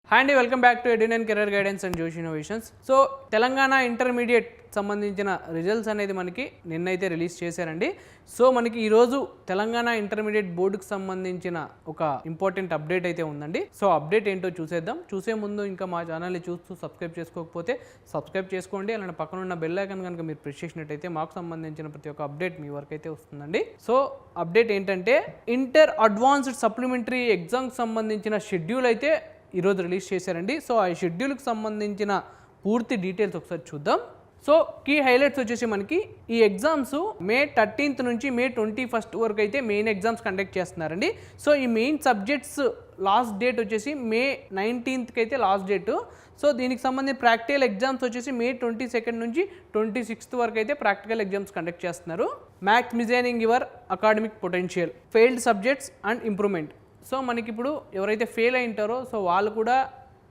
Hi అండి, welcome back to Edun career guidance and Josh innovations. So Telangana intermediate సంబంధించిన results అనేది మనకి నిన్నైతే రిలీజ్ చేశారండి. సో మనకి ఈరోజు తెలంగాణ ఇంటర్మీడియట్ బోర్డుకి సంబంధించిన ఒక ఇంపార్టెంట్ అప్డేట్ అయితే ఉందండి. సో అప్డేట్ ఏంటో చూసేద్దాం. చూసే ముందు ఇంకా మా ఛానల్ని చూస్తూ సబ్స్క్రైబ్ చేసుకోకపోతే సబ్స్క్రైబ్ చేసుకోండి. అలానే పక్కన ఉన్న బెల్ ఐకాన్ కనుక మీరు ప్రెస్ చేసినట్టయితే మాకు సంబంధించిన ప్రతి ఒక్క అప్డేట్ మీ వరకు అయితే వస్తుందండి. సో అప్డేట్ ఏంటంటే ఇంటర్ అడ్వాన్స్డ్ సప్లిమెంటరీ ఎగ్జామ్కి సంబంధించిన షెడ్యూల్ అయితే ఈరోజు రిలీజ్ చేశారండి. సో ఆ షెడ్యూల్కి సంబంధించిన పూర్తి డీటెయిల్స్ ఒకసారి చూద్దాం. సో కీ హైలైట్స్ వచ్చేసి మనకి ఈ ఎగ్జామ్స్ మే 13th నుంచి మే 21st వరకు అయితే మెయిన్ ఎగ్జామ్స్ కండక్ట్ చేస్తున్నారండి. సో ఈ మెయిన్ సబ్జెక్ట్స్ లాస్ట్ డేట్ వచ్చేసి మే 19th అయితే లాస్ట్ డేటు. సో దీనికి సంబంధించి ప్రాక్టికల్ ఎగ్జామ్స్ వచ్చేసి మే 22nd నుంచి 26th వరకు అయితే ప్రాక్టికల్ ఎగ్జామ్స్ కండక్ట్ చేస్తున్నారు. Maximising your academic potential, failed subjects and improvement. So మనకి ఇప్పుడు ఎవరైతే ఫెయిల్ అయి ఉంటారో సో వాళ్ళు కూడా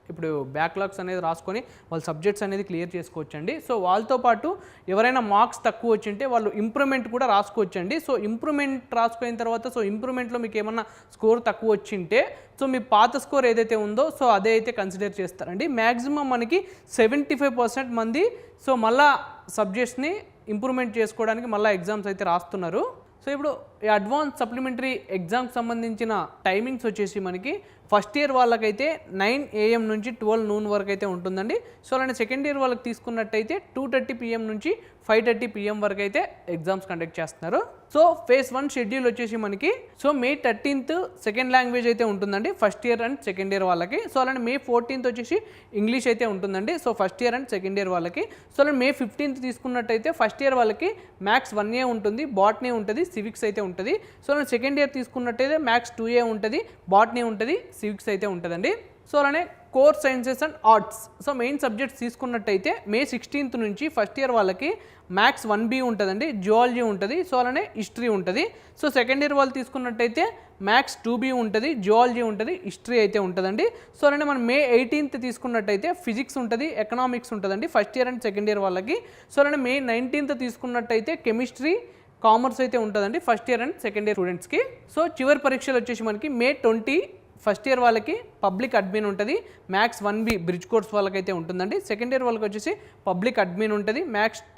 ఇప్పుడు బ్యాక్లాగ్స్ అనేది రాసుకొని వాళ్ళ సబ్జెక్ట్స్ అనేది క్లియర్ చేసుకోవచ్చండి. సో వాళ్ళతో పాటు ఎవరైనా మార్క్స్ తక్కువ వచ్చింటే వాళ్ళు ఇంప్రూవ్మెంట్ కూడా రాసుకోవచ్చండి. సో ఇంప్రూవ్మెంట్ రాసుకున్న తర్వాత సో ఇంప్రూవ్మెంట్లో మీకు ఏమన్నా స్కోర్ తక్కువ వచ్చింటే సో మీ పాత స్కోర్ ఏదైతే ఉందో సో అదే అయితే కన్సిడర్ చేస్తారండి. మ్యాక్సిమం మనకి 75% మంది సో మళ్ళా సబ్జెక్ట్స్ని ఇంప్రూవ్మెంట్ చేసుకోవడానికి మళ్ళీ ఎగ్జామ్స్ అయితే రాస్తున్నారు. సో ఇప్పుడు ఈ అడ్వాన్స్ సప్లిమెంటరీ ఎగ్జామ్కి సంబంధించిన టైమింగ్స్ వచ్చేసి మనకి ఫస్ట్ ఇయర్ వాళ్ళకైతే 9 AM నుంచి 12 noon వరకు అయితే ఉంటుందండి. సో అలానే సెకండ్ ఇయర్ వాళ్ళకి తీసుకున్నట్టయితే 2:30 PM నుంచి 5:30 PM వరకు అయితే ఎగ్జామ్స్ కండక్ట్ చేస్తున్నారు. సో ఫేజ్ 1 షెడ్యూల్ వచ్చేసి మనకి సో మే 13th సెకండ్ లాంగ్వేజ్ అయితే ఉంటుందండి first year and second year వాళ్ళకి. సో అలానే మే 14th వచ్చేసి ఇంగ్లీష్ అయితే ఉంటుందండి so first year and second year వాళ్ళకి. సో అలానే మే 15th తీసుకున్నట్టయితే ఫస్ట్ ఇయర్ వాళ్ళకి మ్యాథ్స్ 1A ఉంటుంది, బాటనీ ఉంటుంది, సివిక్స్ అయితే ఉంటుంది. సో అలానే సెకండ్ ఇయర్ తీసుకున్నట్టయితే మ్యాథ్స్ 2A ఉంటుంది, బాటనీ ఉంటుంది, సివిక్స్ అయితే ఉంటుందండి. సో అలానే core sciences and arts so main subjects తీసుకున్నట్టయితే మే 16th నుంచి ఫస్ట్ ఇయర్ వాళ్ళకి మ్యాథ్స్ 1B ఉంటుందండి, జియాలజీ ఉంటుంది, సో అలానే హిస్టరీ ఉంటుంది. సో సెకండ్ ఇయర్ వాళ్ళు తీసుకున్నట్టయితే మ్యాథ్స్ 2B ఉంటుంది, జియాలజీ ఉంటుంది, హిస్టరీ అయితే ఉంటుందండి. సో అలానే మనం మే 18th తీసుకున్నట్టయితే ఫిజిక్స్ ఉంటుంది, ఎకనామిక్స్ ఉంటుందండి first year and second year వాళ్ళకి. సో అలానే మే 19th తీసుకున్నట్టయితే కెమిస్ట్రీ, కామర్స్ అయితే ఉంటుందండి first year and second year స్టూడెంట్స్కి. సో చివరి పరీక్షలు వచ్చేసి మనకి మే 20 ఫస్ట్ ఇయర్ వాళ్ళకి పబ్లిక్ అడ్మిన్ ఉంటుంది, మ్యాథ్స్ 1B బ్రిడ్జ్ కోర్స్ వాళ్ళకైతే ఉంటుందండి. సెకండ్ ఇయర్ వాళ్ళకి వచ్చేసి పబ్లిక్ అడ్మిన్ ఉంటుంది, మ్యాథ్స్ 2